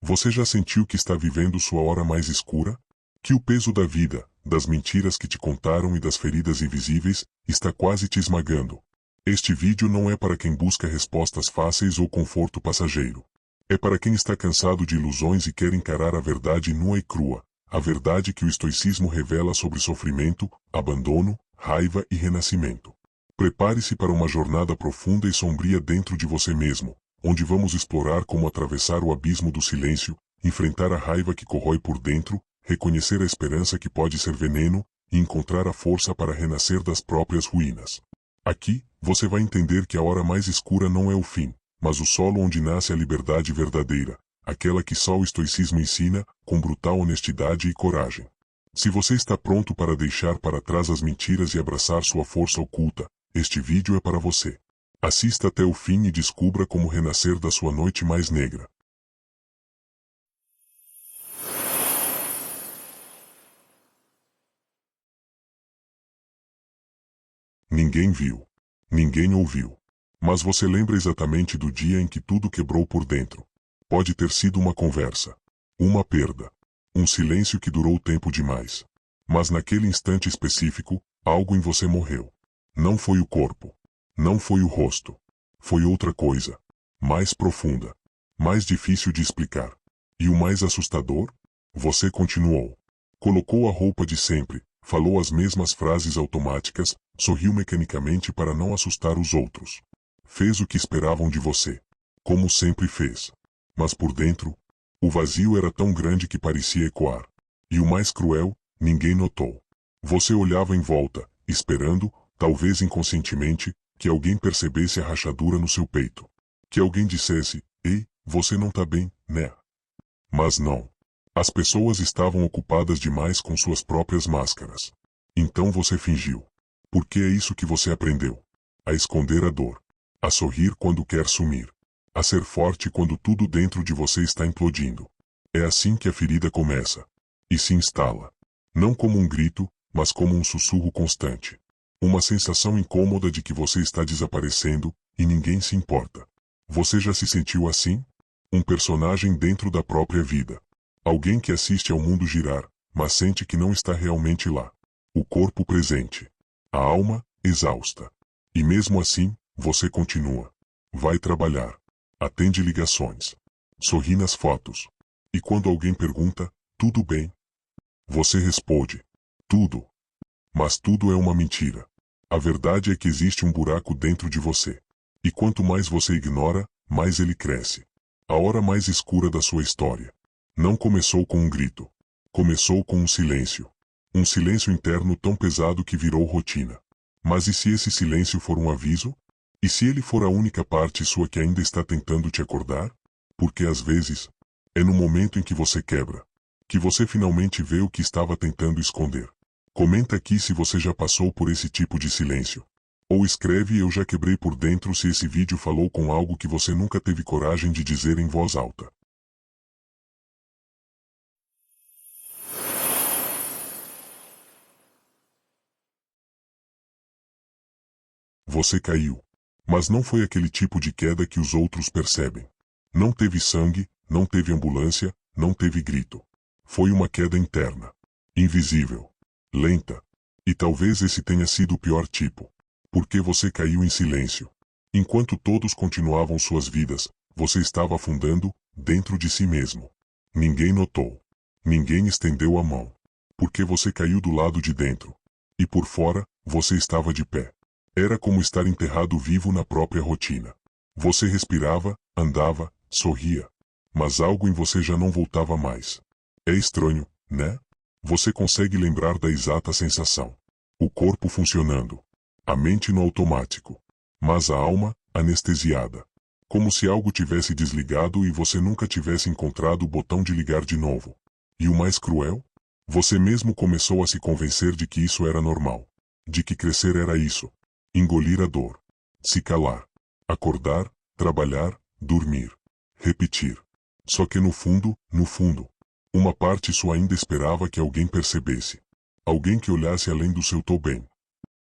Você já sentiu que está vivendo sua hora mais escura? Que o peso da vida, das mentiras que te contaram e das feridas invisíveis, está quase te esmagando? Este vídeo não é para quem busca respostas fáceis ou conforto passageiro. É para quem está cansado de ilusões e quer encarar a verdade nua e crua, a verdade que o estoicismo revela sobre sofrimento, abandono, raiva e renascimento. Prepare-se para uma jornada profunda e sombria dentro de você mesmo, onde vamos explorar como atravessar o abismo do silêncio, enfrentar a raiva que corrói por dentro, reconhecer a esperança que pode ser veneno, e encontrar a força para renascer das próprias ruínas. Aqui, você vai entender que a hora mais escura não é o fim, mas o solo onde nasce a liberdade verdadeira, aquela que só o estoicismo ensina, com brutal honestidade e coragem. Se você está pronto para deixar para trás as mentiras e abraçar sua força oculta, este vídeo é para você. Assista até o fim e descubra como renascer da sua noite mais negra. Ninguém viu. Ninguém ouviu. Mas você lembra exatamente do dia em que tudo quebrou por dentro. Pode ter sido uma conversa. Uma perda. Um silêncio que durou tempo demais. Mas naquele instante específico, algo em você morreu. Não foi o corpo. Não foi o rosto. Foi outra coisa. Mais profunda. Mais difícil de explicar. E o mais assustador? Você continuou. Colocou a roupa de sempre, falou as mesmas frases automáticas, sorriu mecanicamente para não assustar os outros. Fez o que esperavam de você. Como sempre fez. Mas por dentro, o vazio era tão grande que parecia ecoar. E o mais cruel, ninguém notou. Você olhava em volta, esperando, talvez inconscientemente, que alguém percebesse a rachadura no seu peito. Que alguém dissesse, ei, você não tá bem, né? Mas não. As pessoas estavam ocupadas demais com suas próprias máscaras. Então você fingiu. Porque é isso que você aprendeu. A esconder a dor. A sorrir quando quer sumir. A ser forte quando tudo dentro de você está implodindo. É assim que a ferida começa. E se instala. Não como um grito, mas como um sussurro constante. Uma sensação incômoda de que você está desaparecendo, e ninguém se importa. Você já se sentiu assim? Um personagem dentro da própria vida. Alguém que assiste ao mundo girar, mas sente que não está realmente lá. O corpo presente. A alma, exausta. E mesmo assim, você continua. Vai trabalhar. Atende ligações. Sorri nas fotos. E quando alguém pergunta, tudo bem? Você responde, tudo. Mas tudo é uma mentira. A verdade é que existe um buraco dentro de você. E quanto mais você ignora, mais ele cresce. A hora mais escura da sua história. Não começou com um grito. Começou com um silêncio. Um silêncio interno tão pesado que virou rotina. Mas e se esse silêncio for um aviso? E se ele for a única parte sua que ainda está tentando te acordar? Porque às vezes, é no momento em que você quebra, que você finalmente vê o que estava tentando esconder. Comenta aqui se você já passou por esse tipo de silêncio. Ou escreve eu já quebrei por dentro se esse vídeo falou com algo que você nunca teve coragem de dizer em voz alta. Você caiu. Mas não foi aquele tipo de queda que os outros percebem. Não teve sangue, não teve ambulância, não teve grito. Foi uma queda interna. Invisível. Lenta. E talvez esse tenha sido o pior tipo. Porque você caiu em silêncio. Enquanto todos continuavam suas vidas, você estava afundando, dentro de si mesmo. Ninguém notou. Ninguém estendeu a mão. Porque você caiu do lado de dentro. E por fora, você estava de pé. Era como estar enterrado vivo na própria rotina. Você respirava, andava, sorria. Mas algo em você já não voltava mais. É estranho, né? Você consegue lembrar da exata sensação. O corpo funcionando. A mente no automático. Mas a alma, anestesiada. Como se algo tivesse desligado e você nunca tivesse encontrado o botão de ligar de novo. E o mais cruel? Você mesmo começou a se convencer de que isso era normal. De que crescer era isso. Engolir a dor. Se calar. Acordar, trabalhar, dormir. Repetir. Só que no fundo, uma parte sua ainda esperava que alguém percebesse. Alguém que olhasse além do seu tô bem.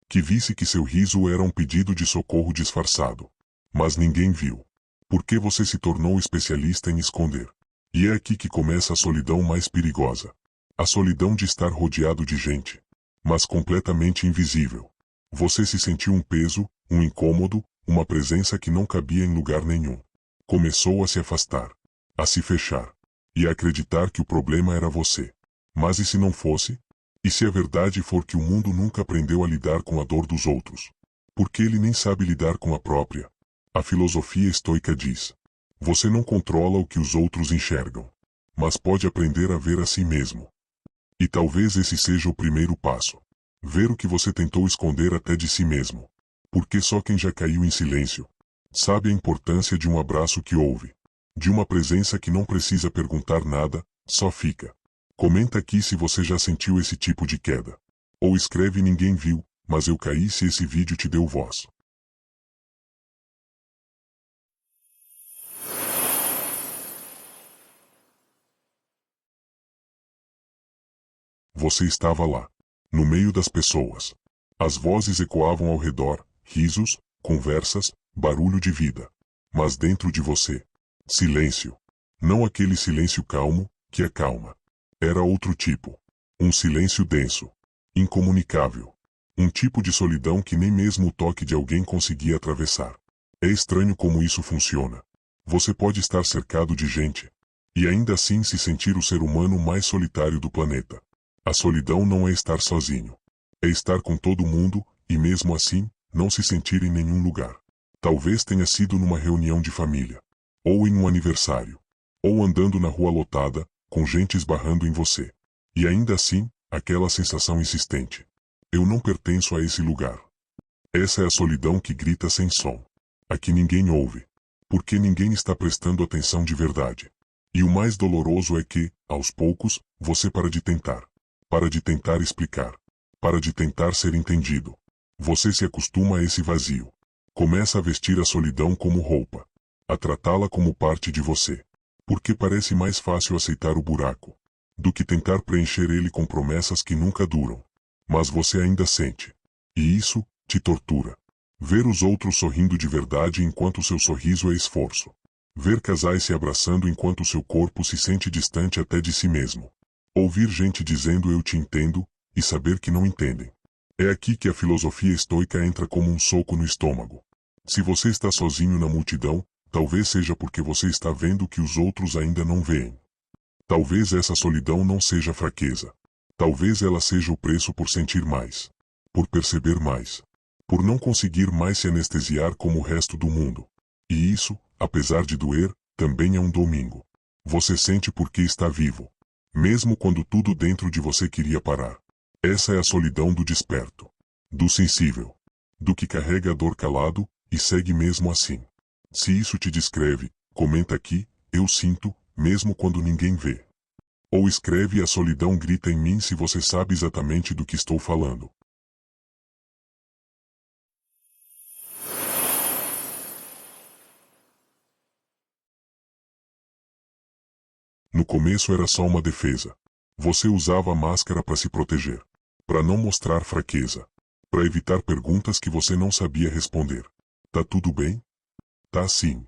Que visse que seu riso era um pedido de socorro disfarçado. Mas ninguém viu. Porque você se tornou especialista em esconder. E é aqui que começa a solidão mais perigosa. A solidão de estar rodeado de gente, mas completamente invisível. Você se sentiu um peso, um incômodo, uma presença que não cabia em lugar nenhum. Começou a se afastar, a se fechar, e a acreditar que o problema era você. Mas e se não fosse? E se a verdade for que o mundo nunca aprendeu a lidar com a dor dos outros? Porque ele nem sabe lidar com a própria. A filosofia estoica diz: você não controla o que os outros enxergam, mas pode aprender a ver a si mesmo. E talvez esse seja o primeiro passo. Ver o que você tentou esconder até de si mesmo. Porque só quem já caiu em silêncio sabe a importância de um abraço que ouve, de uma presença que não precisa perguntar nada, só fica. Comenta aqui se você já sentiu esse tipo de queda. Ou escreve: ninguém viu, mas eu caí, se esse vídeo te deu voz. Você estava lá, no meio das pessoas. As vozes ecoavam ao redor, risos, conversas, barulho de vida. Mas dentro de você, silêncio. Não aquele silêncio calmo, que acalma. Era outro tipo. Um silêncio denso, incomunicável. Um tipo de solidão que nem mesmo o toque de alguém conseguia atravessar. É estranho como isso funciona. Você pode estar cercado de gente, e ainda assim se sentir o ser humano mais solitário do planeta. A solidão não é estar sozinho. É estar com todo mundo, e mesmo assim, não se sentir em nenhum lugar. Talvez tenha sido numa reunião de família, ou em um aniversário, ou andando na rua lotada, com gente esbarrando em você. E ainda assim, aquela sensação insistente: eu não pertenço a esse lugar. Essa é a solidão que grita sem som. A que ninguém ouve. Porque ninguém está prestando atenção de verdade. E o mais doloroso é que, aos poucos, você para de tentar. Para de tentar explicar. Para de tentar ser entendido. Você se acostuma a esse vazio. Começa a vestir a solidão como roupa. A tratá-la como parte de você. Porque parece mais fácil aceitar o buraco do que tentar preencher ele com promessas que nunca duram. Mas você ainda sente. E isso te tortura. Ver os outros sorrindo de verdade enquanto seu sorriso é esforço. Ver casais se abraçando enquanto seu corpo se sente distante até de si mesmo. Ouvir gente dizendo eu te entendo, e saber que não entendem. É aqui que a filosofia estoica entra como um soco no estômago. Se você está sozinho na multidão, talvez seja porque você está vendo que os outros ainda não veem. Talvez essa solidão não seja fraqueza. Talvez ela seja o preço por sentir mais. Por perceber mais. Por não conseguir mais se anestesiar como o resto do mundo. E isso, apesar de doer, também é um domingo. Você sente porque está vivo. Mesmo quando tudo dentro de você queria parar. Essa é a solidão do desperto. Do sensível. Do que carrega a dor calado, e segue mesmo assim. Se isso te descreve, comenta aqui: eu sinto, mesmo quando ninguém vê. Ou escreve: a solidão grita em mim, se você sabe exatamente do que estou falando. No começo era só uma defesa. Você usava a máscara para se proteger. Para não mostrar fraqueza. Para evitar perguntas que você não sabia responder. Tá tudo bem? Tá sim.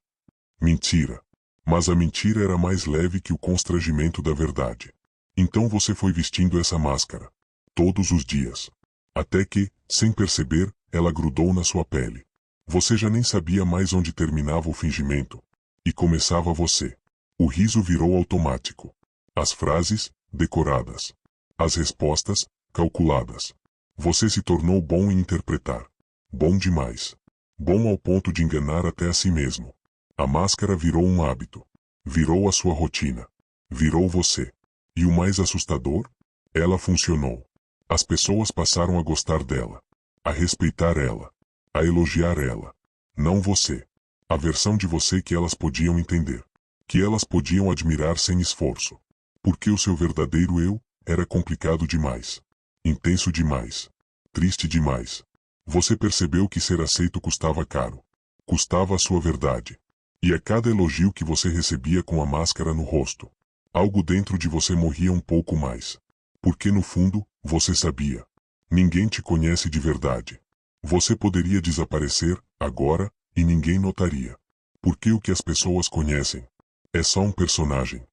Mentira. Mas a mentira era mais leve que o constrangimento da verdade. Então você foi vestindo essa máscara. Todos os dias. Até que, sem perceber, ela grudou na sua pele. Você já nem sabia mais onde terminava o fingimento. E começava você. O riso virou automático. As frases, decoradas. As respostas, calculadas. Você se tornou bom em interpretar. Bom demais. Bom ao ponto de enganar até a si mesmo. A máscara virou um hábito. Virou a sua rotina. Virou você. E o mais assustador? Ela funcionou. As pessoas passaram a gostar dela. A respeitar ela. A elogiar ela. Não você. A versão de você que elas podiam entender. Que elas podiam admirar sem esforço. Porque o seu verdadeiro eu era complicado demais. Intenso demais. Triste demais. Você percebeu que ser aceito custava caro. Custava a sua verdade. E a cada elogio que você recebia com a máscara no rosto, algo dentro de você morria um pouco mais. Porque no fundo, você sabia. Ninguém te conhece de verdade. Você poderia desaparecer, agora, e ninguém notaria. Porque o que as pessoas conhecem é só um personagem.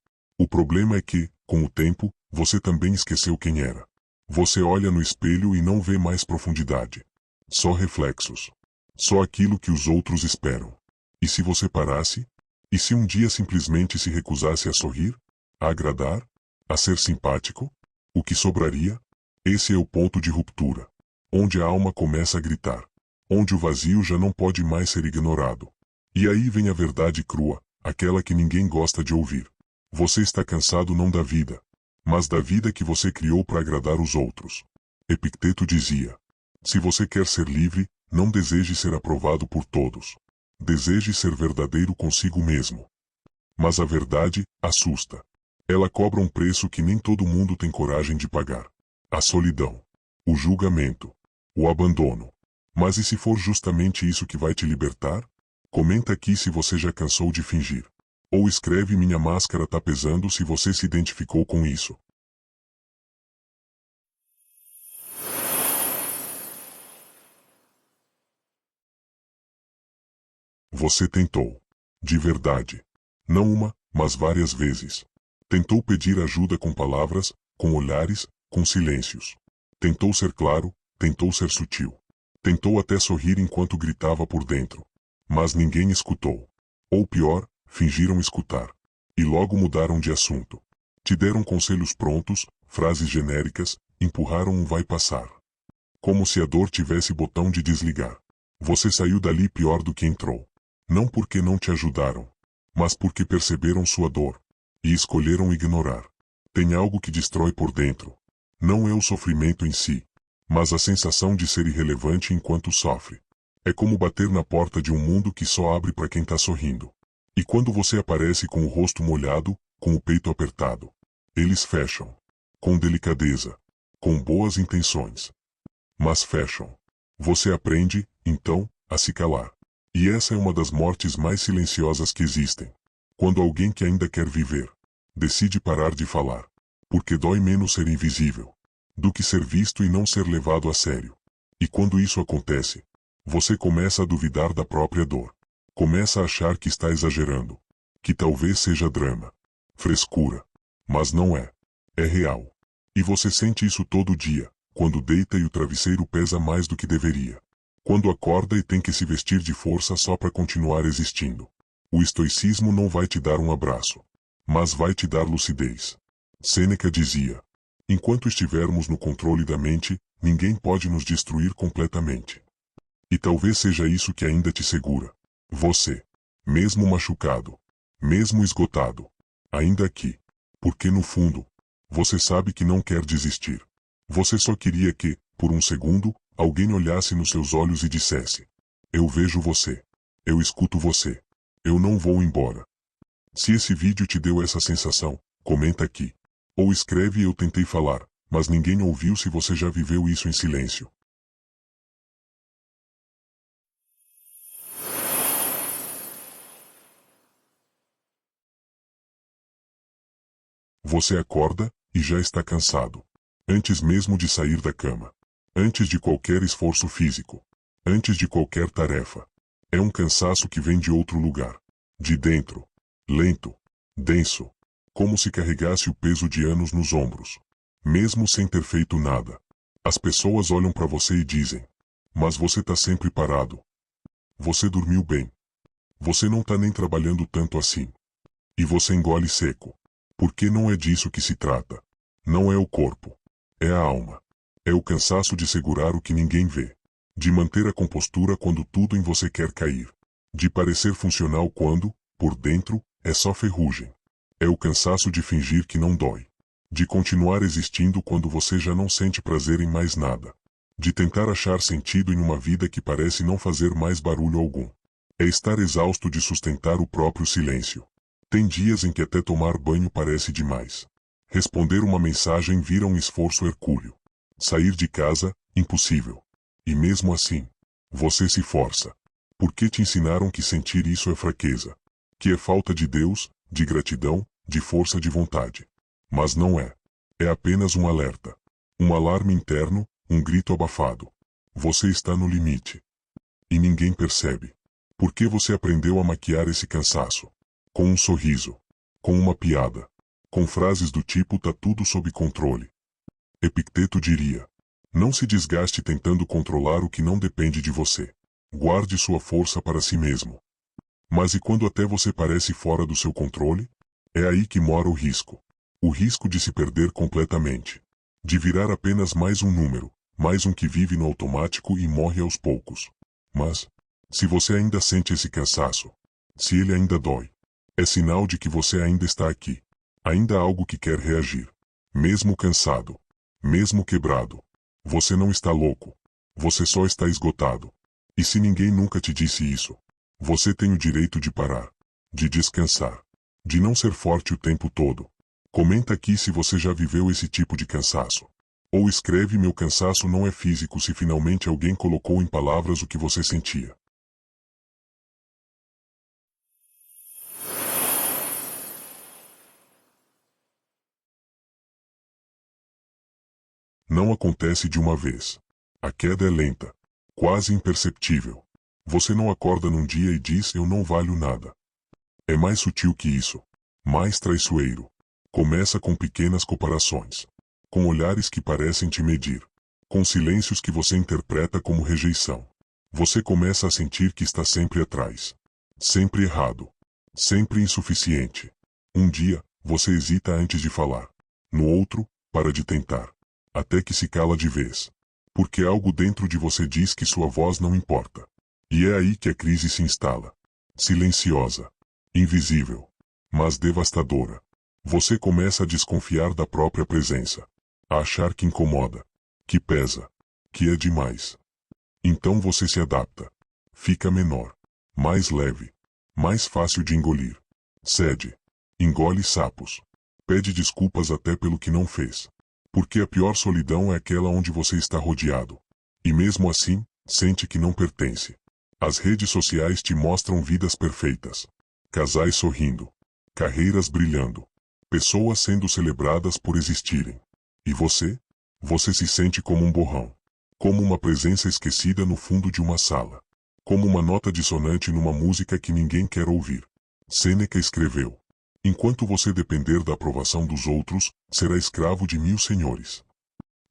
O problema é que, com o tempo, você também esqueceu quem era. Você olha no espelho e não vê mais profundidade. Só reflexos. Só aquilo que os outros esperam. E se você parasse? E se um dia simplesmente se recusasse a sorrir? A agradar? A ser simpático? O que sobraria? Esse é o ponto de ruptura. Onde a alma começa a gritar. Onde o vazio já não pode mais ser ignorado. E aí vem a verdade crua, aquela que ninguém gosta de ouvir. Você está cansado não da vida, mas da vida que você criou para agradar os outros. Epicteto dizia: se você quer ser livre, não deseje ser aprovado por todos. Deseje ser verdadeiro consigo mesmo. Mas a verdade assusta. Ela cobra um preço que nem todo mundo tem coragem de pagar. A solidão. O julgamento. O abandono. Mas e se for justamente isso que vai te libertar? Comenta aqui se você já cansou de fingir. Ou escreve: minha máscara tá pesando se você se identificou com isso. Você tentou. De verdade. Não uma, mas várias vezes. Tentou pedir ajuda com palavras, com olhares, com silêncios. Tentou ser claro, tentou ser sutil. Tentou até sorrir enquanto gritava por dentro. Mas ninguém escutou. Ou pior, fingiram escutar. E logo mudaram de assunto. Te deram conselhos prontos, frases genéricas, empurraram um vai passar. Como se a dor tivesse botão de desligar. Você saiu dali pior do que entrou. Não porque não te ajudaram, mas porque perceberam sua dor e escolheram ignorar. Tem algo que destrói por dentro. Não é o sofrimento em si, mas a sensação de ser irrelevante enquanto sofre. É como bater na porta de um mundo que só abre para quem tá sorrindo. E quando você aparece com o rosto molhado, com o peito apertado, eles fecham. Com delicadeza. Com boas intenções. Mas fecham. Você aprende, então, a se calar. E essa é uma das mortes mais silenciosas que existem. Quando alguém que ainda quer viver, decide parar de falar. Porque dói menos ser invisível do que ser visto e não ser levado a sério. E quando isso acontece, você começa a duvidar da própria dor. Começa a achar que está exagerando. Que talvez seja drama. Frescura. Mas não é. É real. E você sente isso todo dia, quando deita e o travesseiro pesa mais do que deveria. Quando acorda e tem que se vestir de força só para continuar existindo. O estoicismo não vai te dar um abraço, mas vai te dar lucidez. Sêneca dizia: enquanto estivermos no controle da mente, ninguém pode nos destruir completamente. E talvez seja isso que ainda te segura. Você, mesmo machucado, mesmo esgotado, ainda aqui, porque no fundo, você sabe que não quer desistir. Você só queria que, por um segundo, alguém olhasse nos seus olhos e dissesse: eu vejo você. Eu escuto você. Eu não vou embora. Se esse vídeo te deu essa sensação, comenta aqui. Ou escreve: eu tentei falar, mas ninguém ouviu, se você já viveu isso em silêncio. Você acorda, e já está cansado. Antes mesmo de sair da cama. Antes de qualquer esforço físico. Antes de qualquer tarefa. É um cansaço que vem de outro lugar. De dentro. Lento. Denso. Como se carregasse o peso de anos nos ombros. Mesmo sem ter feito nada. As pessoas olham para você e dizem: mas você tá sempre parado. Você dormiu bem. Você não tá nem trabalhando tanto assim. E você engole seco. Porque não é disso que se trata. Não é o corpo. É a alma. É o cansaço de segurar o que ninguém vê. De manter a compostura quando tudo em você quer cair. De parecer funcional quando, por dentro, é só ferrugem. É o cansaço de fingir que não dói. De continuar existindo quando você já não sente prazer em mais nada. De tentar achar sentido em uma vida que parece não fazer mais barulho algum. É estar exausto de sustentar o próprio silêncio. Tem dias em que até tomar banho parece demais. Responder uma mensagem vira um esforço hercúleo. Sair de casa, impossível. E mesmo assim, você se força. Porque te ensinaram que sentir isso é fraqueza. Que é falta de Deus, de gratidão, de força de vontade. Mas não é. É apenas um alerta. Um alarme interno, um grito abafado. Você está no limite. E ninguém percebe. Porque você aprendeu a maquiar esse cansaço. Com um sorriso. Com uma piada. com frases do tipo "tá tudo sob controle". Epicteto diria: não se desgaste tentando controlar o que não depende de você. Guarde sua força para si mesmo. Mas e quando até você parece fora do seu controle? É aí que mora o risco. O risco de se perder completamente. De virar apenas mais um número, mais um que vive no automático e morre aos poucos. Mas, se você ainda sente esse cansaço, se ele ainda dói, é sinal de que você ainda está aqui. Ainda há algo que quer reagir. Mesmo cansado. Mesmo quebrado. Você não está louco. Você só está esgotado. E se ninguém nunca te disse isso, você tem o direito de parar. De descansar. De não ser forte o tempo todo. Comenta aqui se você já viveu esse tipo de cansaço. Ou escreve: meu cansaço não é físico, se finalmente alguém colocou em palavras o que você sentia. Não acontece de uma vez. A queda é lenta. Quase imperceptível. Você não acorda num dia e diz: eu não valho nada. É mais sutil que isso. Mais traiçoeiro. Começa com pequenas comparações. Com olhares que parecem te medir. Com silêncios que você interpreta como rejeição. Você começa a sentir que está sempre atrás. Sempre errado. Sempre insuficiente. Um dia, você hesita antes de falar. No outro, para de tentar. Até que se cala de vez. Porque algo dentro de você diz que sua voz não importa. E é aí que a crise se instala. Silenciosa. Invisível. Mas devastadora. Você começa a desconfiar da própria presença. A achar que incomoda. Que pesa. Que é demais. Então você se adapta. Fica menor. Mais leve. Mais fácil de engolir. Cede. Engole sapos. Pede desculpas até pelo que não fez. Porque a pior solidão é aquela onde você está rodeado. E mesmo assim, sente que não pertence. As redes sociais te mostram vidas perfeitas. Casais sorrindo. Carreiras brilhando. Pessoas sendo celebradas por existirem. E você? Você se sente como um borrão. Como uma presença esquecida no fundo de uma sala. Como uma nota dissonante numa música que ninguém quer ouvir. Sêneca escreveu: enquanto você depender da aprovação dos outros, será escravo de 1000 senhores.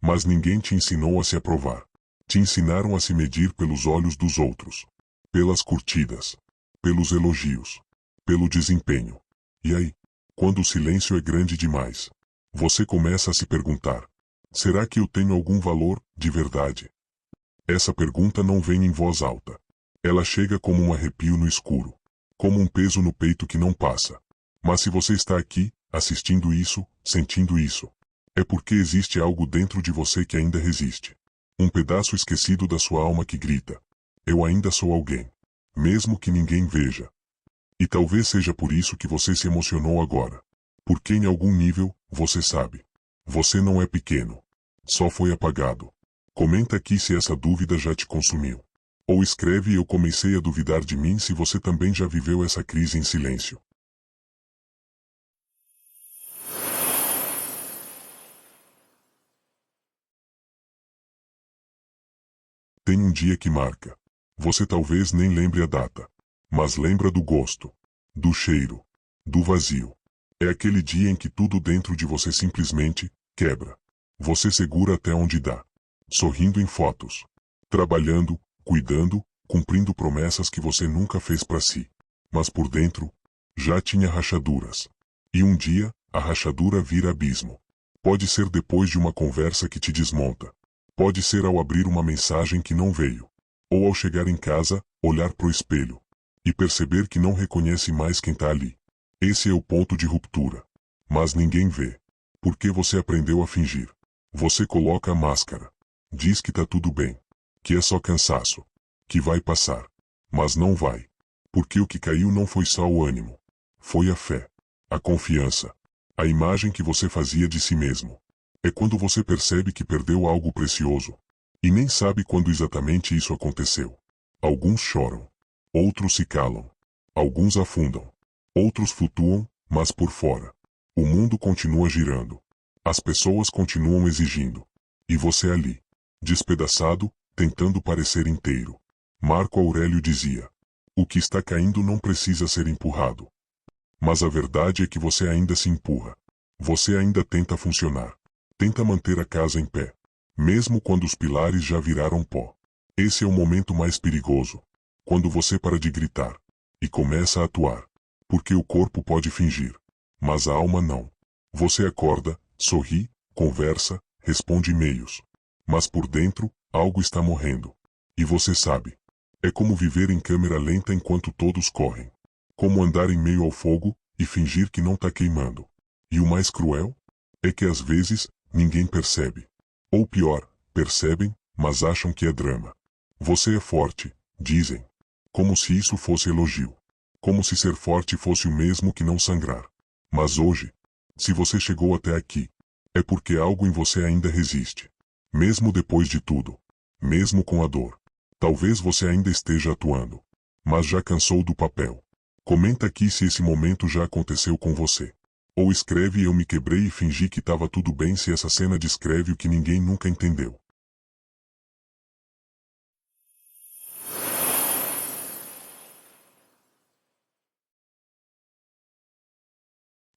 Mas ninguém te ensinou a se aprovar. Te ensinaram a se medir pelos olhos dos outros. Pelas curtidas. Pelos elogios. Pelo desempenho. E aí, quando o silêncio é grande demais, você começa a se perguntar: será que eu tenho algum valor, de verdade? Essa pergunta não vem em voz alta. Ela chega como um arrepio no escuro. Como um peso no peito que não passa. Mas se você está aqui, assistindo isso, sentindo isso, é porque existe algo dentro de você que ainda resiste. Um pedaço esquecido da sua alma que grita: eu ainda sou alguém. Mesmo que ninguém veja. E talvez seja por isso que você se emocionou agora. Porque em algum nível, você sabe. Você não é pequeno. Só foi apagado. Comenta aqui se essa dúvida já te consumiu. Ou escreve: eu comecei a duvidar de mim, se você também já viveu essa crise em silêncio. Tem um dia que marca. Você talvez nem lembre a data. Mas lembra do gosto. Do cheiro. Do vazio. É aquele dia em que tudo dentro de você simplesmente quebra. Você segura até onde dá. Sorrindo em fotos. Trabalhando, cuidando, cumprindo promessas que você nunca fez para si. Mas por dentro, já tinha rachaduras. E um dia, a rachadura vira abismo. Pode ser depois de uma conversa que te desmonta. Pode ser ao abrir uma mensagem que não veio. Ou ao chegar em casa, olhar pro espelho. E perceber que não reconhece mais quem tá ali. Esse é o ponto de ruptura. Mas ninguém vê. Porque você aprendeu a fingir. Você coloca a máscara. Diz que tá tudo bem. Que é só cansaço. Que vai passar. Mas não vai. Porque o que caiu não foi só o ânimo. Foi a fé. A confiança. A imagem que você fazia de si mesmo. É quando você percebe que perdeu algo precioso. E nem sabe quando exatamente isso aconteceu. Alguns choram. Outros se calam. Alguns afundam. Outros flutuam, mas por fora. O mundo continua girando. As pessoas continuam exigindo. E você ali. Despedaçado, tentando parecer inteiro. Marco Aurélio dizia: o que está caindo não precisa ser empurrado. Mas a verdade é que você ainda se empurra. Você ainda tenta funcionar. Tenta manter a casa em pé. Mesmo quando os pilares já viraram pó. Esse é o momento mais perigoso. Quando você para de gritar. E começa a atuar. Porque o corpo pode fingir. Mas a alma não. Você acorda, sorri, conversa, responde e-mails. Mas por dentro, algo está morrendo. E você sabe. É como viver em câmera lenta enquanto todos correm. Como andar em meio ao fogo, e fingir que não tá queimando. E o mais cruel? É que às vezes, ninguém percebe. Ou pior, percebem, mas acham que é drama. Você é forte, dizem. Como se isso fosse elogio. Como se ser forte fosse o mesmo que não sangrar. Mas hoje, se você chegou até aqui, é porque algo em você ainda resiste. Mesmo depois de tudo. Mesmo com a dor. Talvez você ainda esteja atuando. Mas já cansou do papel. Comenta aqui se esse momento já aconteceu com você. Ou escreve eu me quebrei e fingi que estava tudo bem se essa cena descreve o que ninguém nunca entendeu.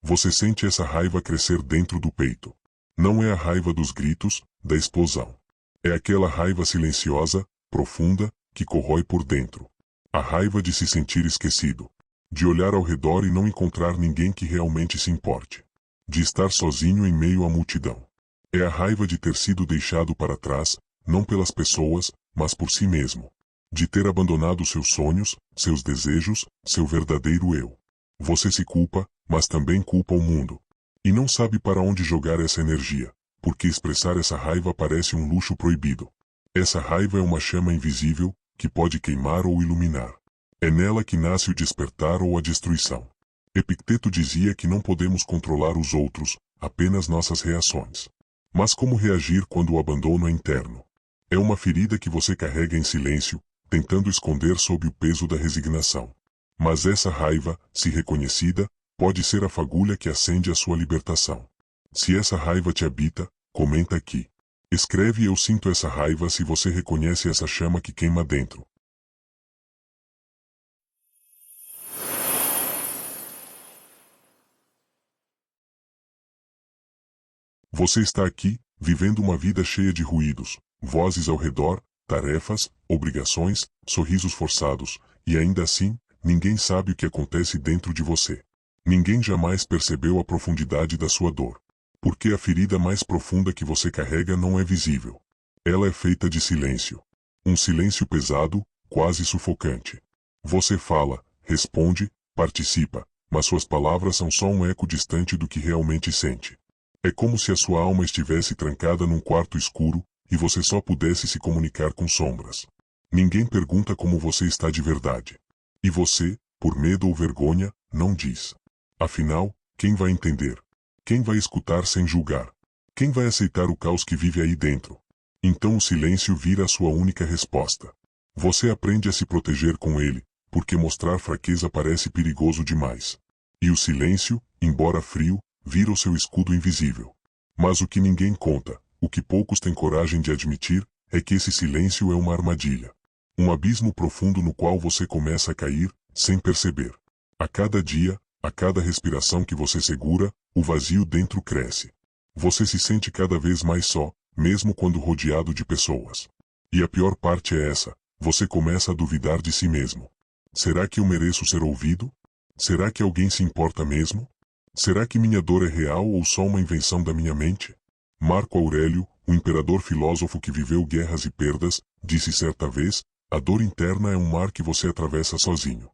Você sente essa raiva crescer dentro do peito. Não é a raiva dos gritos, da explosão. É aquela raiva silenciosa, profunda, que corrói por dentro. A raiva de se sentir esquecido. De olhar ao redor e não encontrar ninguém que realmente se importe. De estar sozinho em meio à multidão. É a raiva de ter sido deixado para trás, não pelas pessoas, mas por si mesmo. De ter abandonado seus sonhos, seus desejos, seu verdadeiro eu. Você se culpa, mas também culpa o mundo. E não sabe para onde jogar essa energia, porque expressar essa raiva parece um luxo proibido. Essa raiva é uma chama invisível, que pode queimar ou iluminar. É nela que nasce o despertar ou a destruição. Epicteto dizia que não podemos controlar os outros, apenas nossas reações. Mas como reagir quando o abandono é interno? É uma ferida que você carrega em silêncio, tentando esconder sob o peso da resignação. Mas essa raiva, se reconhecida, pode ser a fagulha que acende a sua libertação. Se essa raiva te habita, comenta aqui. Escreve eu sinto essa raiva se você reconhece essa chama que queima dentro. Você está aqui, vivendo uma vida cheia de ruídos, vozes ao redor, tarefas, obrigações, sorrisos forçados, e ainda assim, ninguém sabe o que acontece dentro de você. Ninguém jamais percebeu a profundidade da sua dor. Porque a ferida mais profunda que você carrega não é visível. Ela é feita de silêncio. Um silêncio pesado, quase sufocante. Você fala, responde, participa, mas suas palavras são só um eco distante do que realmente sente. É como se a sua alma estivesse trancada num quarto escuro, e você só pudesse se comunicar com sombras. Ninguém pergunta como você está de verdade. E você, por medo ou vergonha, não diz. Afinal, quem vai entender? Quem vai escutar sem julgar? Quem vai aceitar o caos que vive aí dentro? Então o silêncio vira a sua única resposta. Você aprende a se proteger com ele, porque mostrar fraqueza parece perigoso demais. E o silêncio, embora frio, vira o seu escudo invisível. Mas o que ninguém conta, o que poucos têm coragem de admitir, é que esse silêncio é uma armadilha. Um abismo profundo no qual você começa a cair, sem perceber. A cada dia, a cada respiração que você segura, o vazio dentro cresce. Você se sente cada vez mais só, mesmo quando rodeado de pessoas. E a pior parte é essa, você começa a duvidar de si mesmo. Será que eu mereço ser ouvido? Será que alguém se importa mesmo? Será que minha dor é real ou só uma invenção da minha mente? Marco Aurélio, o imperador filósofo que viveu guerras e perdas, disse certa vez, a dor interna é um mar que você atravessa sozinho.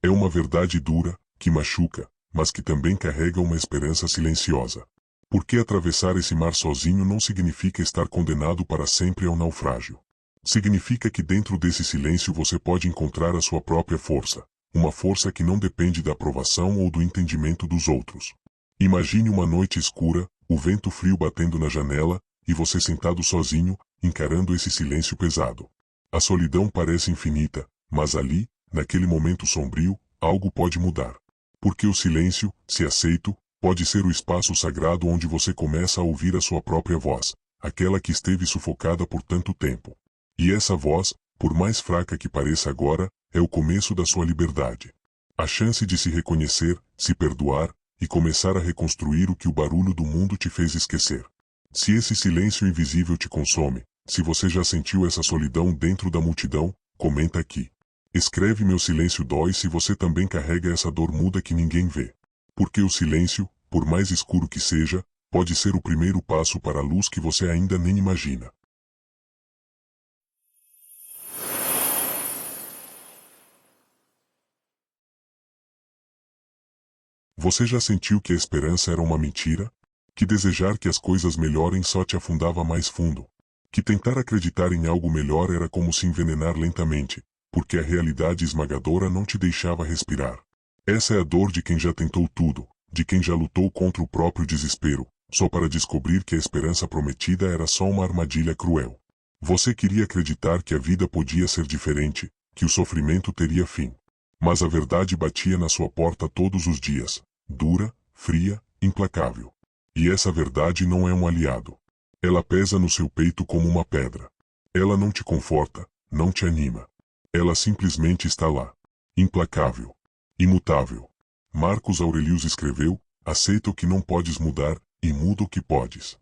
É uma verdade dura, que machuca, mas que também carrega uma esperança silenciosa. Porque atravessar esse mar sozinho não significa estar condenado para sempre ao naufrágio. Significa que dentro desse silêncio você pode encontrar a sua própria força. Uma força que não depende da aprovação ou do entendimento dos outros. Imagine uma noite escura, o vento frio batendo na janela, e você sentado sozinho, encarando esse silêncio pesado. A solidão parece infinita, mas ali, naquele momento sombrio, algo pode mudar. Porque o silêncio, se aceito, pode ser o espaço sagrado onde você começa a ouvir a sua própria voz, aquela que esteve sufocada por tanto tempo. E essa voz, por mais fraca que pareça agora, é o começo da sua liberdade. A chance de se reconhecer, se perdoar, e começar a reconstruir o que o barulho do mundo te fez esquecer. Se esse silêncio invisível te consome, se você já sentiu essa solidão dentro da multidão, comenta aqui. Escreve meu silêncio dói se você também carrega essa dor muda que ninguém vê. Porque o silêncio, por mais escuro que seja, pode ser o primeiro passo para a luz que você ainda nem imagina. Você já sentiu que a esperança era uma mentira? Que desejar que as coisas melhorem só te afundava mais fundo? Que tentar acreditar em algo melhor era como se envenenar lentamente, porque a realidade esmagadora não te deixava respirar? Essa é a dor de quem já tentou tudo, de quem já lutou contra o próprio desespero, só para descobrir que a esperança prometida era só uma armadilha cruel. Você queria acreditar que a vida podia ser diferente, que o sofrimento teria fim. Mas a verdade batia na sua porta todos os dias, dura, fria, implacável. E essa verdade não é um aliado. Ela pesa no seu peito como uma pedra. Ela não te conforta, não te anima. Ela simplesmente está lá. Implacável. Imutável. Marcos Aurelius escreveu: aceita o que não podes mudar, e muda o que podes.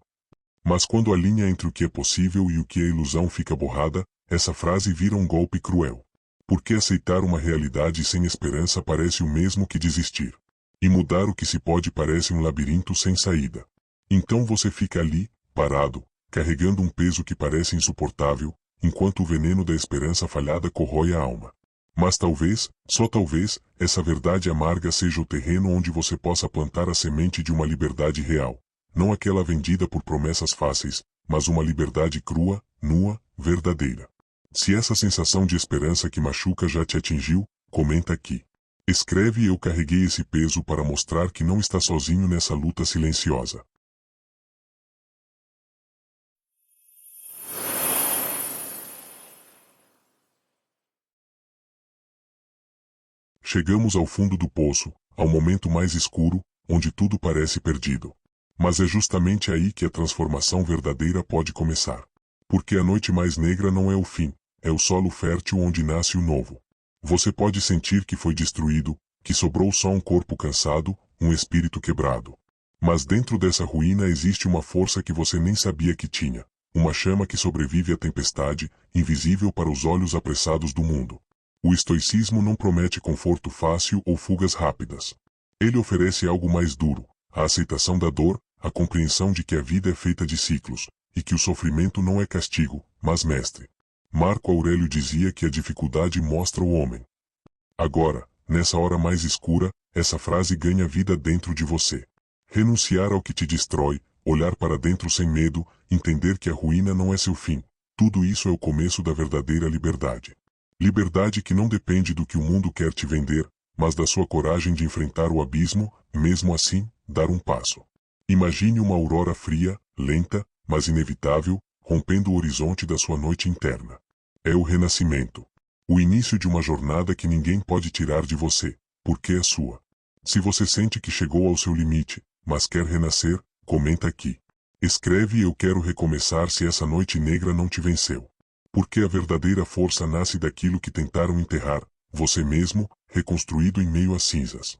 Mas quando a linha entre o que é possível e o que é ilusão fica borrada, essa frase vira um golpe cruel. Porque aceitar uma realidade sem esperança parece o mesmo que desistir. E mudar o que se pode parece um labirinto sem saída. Então você fica ali, parado, carregando um peso que parece insuportável, enquanto o veneno da esperança falhada corrói a alma. Mas talvez, só talvez, essa verdade amarga seja o terreno onde você possa plantar a semente de uma liberdade real. Não aquela vendida por promessas fáceis, mas uma liberdade crua, nua, verdadeira. Se essa sensação de esperança que machuca já te atingiu, comenta aqui. Escreve: eu carreguei esse peso para mostrar que não está sozinho nessa luta silenciosa. Chegamos ao fundo do poço, ao momento mais escuro, onde tudo parece perdido. Mas é justamente aí que a transformação verdadeira pode começar. Porque a noite mais negra não é o fim, é o solo fértil onde nasce o novo. Você pode sentir que foi destruído, que sobrou só um corpo cansado, um espírito quebrado. Mas dentro dessa ruína existe uma força que você nem sabia que tinha. Uma chama que sobrevive à tempestade, invisível para os olhos apressados do mundo. O estoicismo não promete conforto fácil ou fugas rápidas. Ele oferece algo mais duro, a aceitação da dor, a compreensão de que a vida é feita de ciclos, e que o sofrimento não é castigo, mas mestre. Marco Aurélio dizia que a dificuldade mostra o homem. Agora, nessa hora mais escura, essa frase ganha vida dentro de você. Renunciar ao que te destrói, olhar para dentro sem medo, entender que a ruína não é seu fim. Tudo isso é o começo da verdadeira liberdade. Liberdade que não depende do que o mundo quer te vender, mas da sua coragem de enfrentar o abismo, mesmo assim, dar um passo. Imagine uma aurora fria, lenta, mas inevitável, rompendo o horizonte da sua noite interna. É o renascimento. O início de uma jornada que ninguém pode tirar de você, porque é sua. Se você sente que chegou ao seu limite, mas quer renascer, comenta aqui. Escreve: eu quero recomeçar se essa noite negra não te venceu. Porque a verdadeira força nasce daquilo que tentaram enterrar, você mesmo, reconstruído em meio às cinzas.